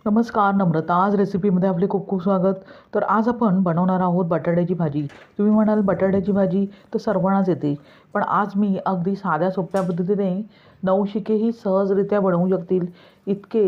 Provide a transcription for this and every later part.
नमस्कार, नम्रता. आज रेसिपीमध्ये आपले खूप खूप स्वागत. तर आज आपण बनवणार आहोत बटाट्याची भाजी. तुम्ही म्हणाल बटाट्याची भाजी तर सर्वांनाच येते, पण आज मी अगदी साध्या सोप्या पद्धतीने नवशिकेही सहजरित्या बनवू शकतील इतके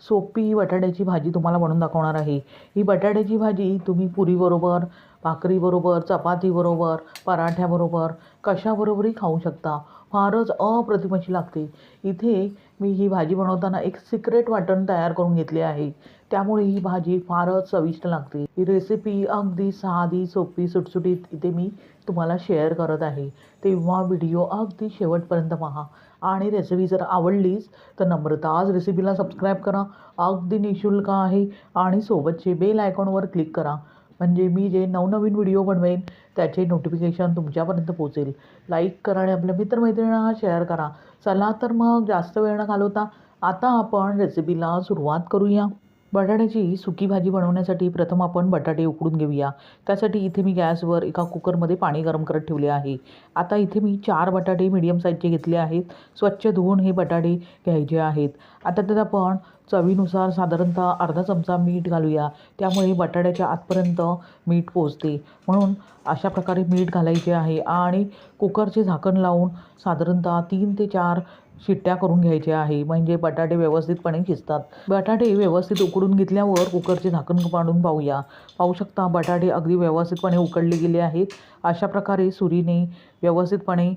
सोपी ही बटाट्याची भाजी तुम्हाला बनवून दाखवणार आहे. ही बटाट्याची भाजी तुम्ही पुरीबरोबर, भाकरीबरोबर, चपातीबरोबर, पराठ्याबरोबर कशाबरोबरही खाऊ शकता. फारच अप्रतिम अशी लागते. इथे मी ही भाजी बनवताना एक सिक्रेट वाटण तयार करून घेतले आहे, त्यामुळे ही भाजी फारच चविष्ट लागते. ही रेसिपी अगदी साधी, सोपी, सुटसुटीत इथे मी तुम्हाला शेअर करत आहे. तेव्हा व्हिडिओ अगदी शेवटपर्यंत पहा आणि रेसिपी जर आवडलीच तर नम्रता आज रेसिपीला सबस्क्राईब करा. अगदी निःशुल्क आहे आणि सोबतचे बेल आयकॉनवर क्लिक करा, म्हणजे मी जे नवनवीन व्हिडिओ बनवेन त्याचे नोटिफिकेशन तुमच्यापर्यंत पोहोचेल. लाईक करा आणि आपल्या मित्रमैत्रिणींना शेअर करा. चला तर मग जास्त वेळ न घालवता आता आपण रेसिपीला सुरुवात करूया. बटाट्याची सुकी भाजी बनवण्यासाठी प्रथम आपण बटाटे उकडून घेऊया. त्यासाठी इथे मी गॅसवर एका कुकरमध्ये पाणी गरम करत ठेवले आहे. आता इथे मी 4 बटाटे मीडियम साईजचे घेतले आहेत. स्वच्छ धुवून हे बटाटे घ्यायचे आहेत. आता त्यात आपण चवीनुसार साधारणतः अर्धा चमचा मीठ घालूया, त्यामुळे बटाट्याच्या आतपर्यंत मीठ पोचते. म्हणून अशा प्रकारे मीठ घालायचे आहे आणि कुकरचे झाकण लावून साधारणतः 3 ते 4 शिट्ट्या करून घ्यायच्या आहे, म्हणजे बटाटे व्यवस्थितपणे शिजतात. बटाटे व्यवस्थित उकडून घेतल्यावर कुकरचे झाकण काढून पाहू शकता बटाटे अगदी व्यवस्थितपणे उकडले गेले आहेत. अशा प्रकारे सुरीने व्यवस्थितपणे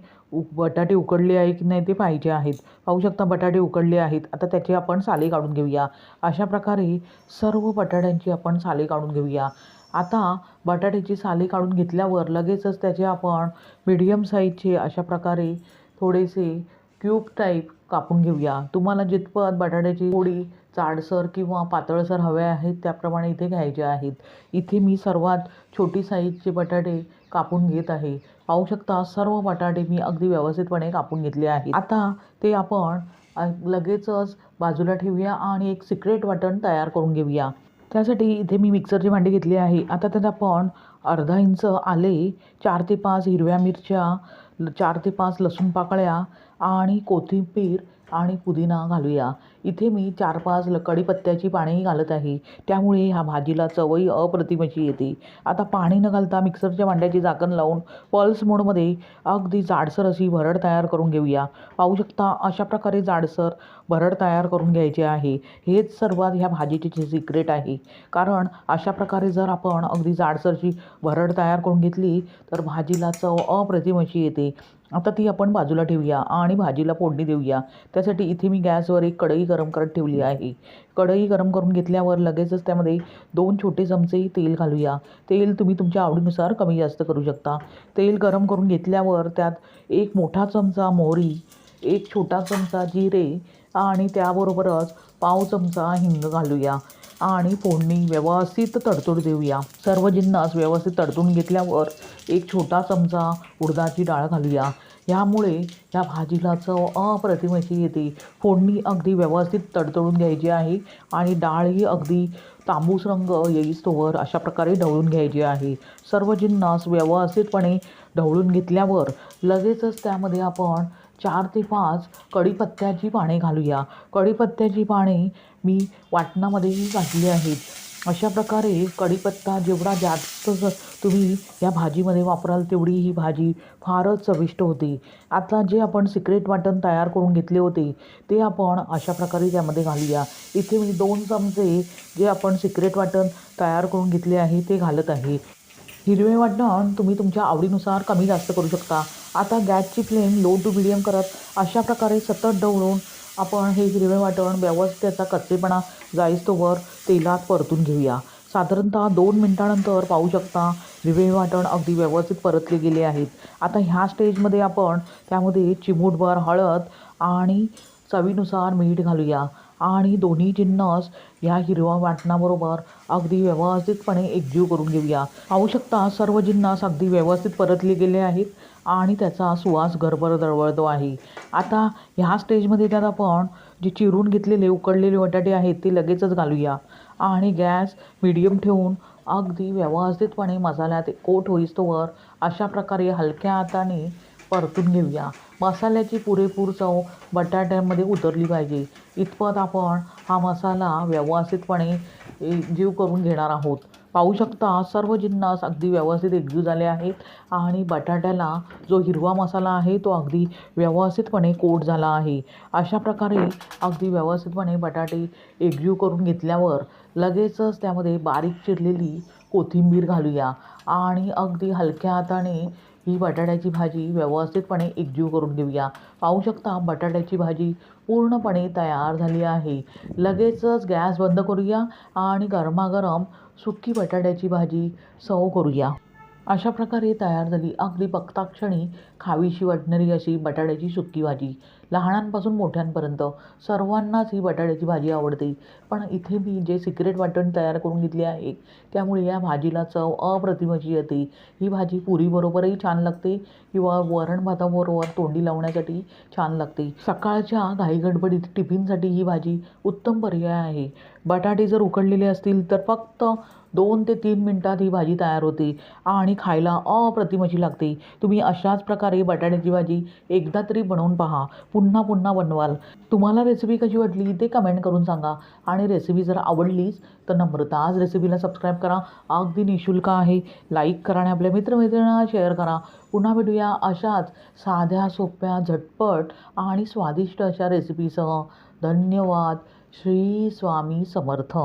बटाटे उकडले आहे की नाही ते पाहायचे आहेत. पाहू शकता बटाटे उकडले आहेत. आता त्याची आपण साले काढून घेऊया. अशा प्रकारे सर्व बटाट्यांची आपण साले काढून घेऊया. आता बटाट्याची साले काढून घेतल्यावर लगेचच त्याचे आपण मीडियम साईजचे अशा प्रकारे थोडेसे क्यूब टाईप कापून घेऊया. तुम्हाला जितपत बटाट्याची पोळी जाडसर किंवा पातळसर हवे आहेत त्याप्रमाणे इथे घ्यायचे आहेत. इथे मी सर्वात छोटी साईजचे बटाटे कापून घेत आहे. पाहू शकता सर्व बटाटे मी अगदी व्यवस्थितपणे कापून घेतले आहेत. आता ते आपण लगेचच बाजूला ठेवूया आणि एक सिक्रेट वाटण तयार करून घेऊया. त्यासाठी इथे मी मिक्सरचे भांडे घेतले आहे. आता त्यात आपण अर्धा इंच आले, 4 ते 5 हिरव्या मिरच्या, 4 ते 5 लसूण पाकळ्या आणि कोथिंबीर आणि पुदिना घालूया. इथे मी 4-5 कढीपत्त्याची पानेही घालत आहे, त्यामुळे ह्या भाजीला चवही अप्रतिम अशी येते. आता पाणी न घालता मिक्सरच्या भांड्याचे झाकण लावून पल्स मोडमध्ये अगदी जाडसर अशी भरड तयार करून घेऊया. पाहू शकता अशा प्रकारे जाडसर भरड तयार करून घ्यायचे आहे. हेच सर्वात ह्या भाजीची सिक्रेट आहे, कारण अशा प्रकारे जर आपण अगदी जाडसरची भरड तयार करून घेतली तर भाजीला चव अप्रतिम अशी येते. आता ती आपण बाजूला ठेवूया आणि भाजीला फोडणी देऊया. त्यासाठी इथे मी गॅसवर एक कढई गरम करत ठेवली आहे. कढई गरम करून घेतल्यावर लगेचच त्यामध्ये 2 छोटे चमचे तेल घालूया. तेल तुम्ही तुमच्या आवडीनुसार कमी जास्त करू शकता. तेल गरम करून घेतल्यावर त्यात 1 मोठा चमचा मोहरी, 1 छोटा चमचा जिरे आणि त्याबरोबरच पाव चमचा हिंग घालूया आणि फोडणी व्यवस्थित तडतडू देऊया. सर्व जिन्नस व्यवस्थित तडतडून घेतल्यावर 1 छोटा चमचा उडदाची डाळ घालूया. यामुळे या भाजीला चव अप्रतिम अशी येते. फोडणी अगदी व्यवस्थित तडतडून घ्यायची आहे आणि डाळही अगदी तांबूस रंग येईस्तोवर अशा प्रकारे ढवळून घ्यायची आहे. सर्व जिन्नस व्यवस्थितपणे ढवळून घेतल्यावर लगेचच त्यामध्ये आपण 4 ते 5 कढीपत्त्याची पाने घालूया. कढीपत्त्याची पाने मी वाटणामध्येही घातली आहेत. अशा प्रकारे कढीपत्ता जेवढा जास्त तुम्ही या भाजीमध्ये वापराल तेवढी ही भाजी फारच चविष्ट होते. आता जे आपण सिक्रेट वाटण तयार करून घेतले होते ते आपण अशा प्रकारे त्यामध्ये घालूया. इथे मी 2 चमचे जे आपण सिक्रेट वाटण तयार करून घेतले आहे ते घालत आहे. हिरवे वाटण तुम्ही तुमच्या आवडीनुसार कमी जास्त करू शकता. आता गॅसची फ्लेम लो टू मीडियम करत अशा प्रकारे सतत ढवळून आपण हे हिरवे वाटण व्यवस्थित त्याचा कच्चेपणा जाईस्तोवर तेलात परतून घेऊया. साधारणतः 2 मिनिटानंतर पाहू शकता हिरवे वाटण अगदी व्यवस्थित परतले गेले आहेत. आता ह्या स्टेजमध्ये आपण त्यामध्ये चिमूटभर हळद आणि चवीनुसार मीठ घालूया आणि दोन्ही जिन्नस ह्या हिरव्या वाटणाबरोबर अगदी व्यवस्थितपणे एकजीव करून घेऊया. पाहू शकता सर्व जिन्नस अगदी व्यवस्थित परतले गेले आहेत आणि त्याचा सुवास घरभर दरवळतो आहे. आता ह्या स्टेजमध्ये त्यात आपण जे चिरून घेतलेले उकडलेले बटाटे आहेत ते लगेचच घालूया आणि गॅस मीडियम ठेवून अगदी व्यवस्थितपणे मसाल्यात कोट होईस्तोवर अशा प्रकारे हलक्या हाताने परतून घेऊया. मसाल्याची पुरेपूर चव बटाट्यामध्ये उतरली पाहिजे इतपत आपण हा मसाला व्यवस्थितपणे एकजीव करून घेणार आहोत. पाहू शकता सर्व जिन्नस अगदी व्यवस्थित एकजीव झाले आहेत आणि बटाट्याला जो हिरवा मसाला आहे तो अगदी व्यवस्थितपणे कोट झाला आहे. अशा प्रकारे अगदी व्यवस्थितपणे बटाटे एकजीव करून घेतल्यावर लगेचच त्यामध्ये बारीक चिरलेली कोथिंबीर घालूया आणि अगदी हलक्या हाताने ही बटाट्याची भाजी व्यवस्थितपणे एकजीव करून घेऊया. पाहू शकता बटाट्याची भाजी पूर्णपणे तयार झाली आहे. लगेचच गॅस बंद करूया आणि गरमागरम सुकी बटाट्याची भाजी सर्व करूया. अशा प्रकारे तयार झाली अगदी बघताक्षणी खावीशी वाटणारी अशी बटाट्याची सुकी भाजी. लहानांपासून मोठ्यांपर्यंत सर्वांनाच ही बटाट्याची भाजी आवडते. पण इथे मी जे सिक्रेट वाटण तयार करून घेतले आहे त्यामुळे या भाजीला चव अप्रतिम अशी येते. ही भाजी पुरीबरोबरही छान लागते किंवा वरण भाताबरोबर तोंडी लावण्यासाठी छान लागते. सकाळच्या घाईगडबडीत टिफिनसाठी ही भाजी उत्तम पर्याय आहे. बटाटे जर उकडलेले असतील तर फक्त 2 ते 3 मिनिटात ही भाजी तयार होते आणि खायला अप्रतिम अशी लागते. तुम्ही अशाच प्रकारे बटाट्याची भाजी एकदा तरी बनवून पहा. पुन्हा पुन्हा बनवाल. तुम्हाला रेसिपी कशी वाटली ते कमेंट करून सांगा आणि रेसिपी जर आवडलीच तर नम्रता आज रेसिपीला सबस्क्राईब करा. अगदी निःशुल्क आहे. लाईक करा आणि आपल्या मित्रमैत्रिणींना शेअर करा. पुन्हा भेटूया अशाच साध्या सोप्या झटपट आणि स्वादिष्ट अशा रेसिपीसह. धन्यवाद. श्री स्वामी समर्थ.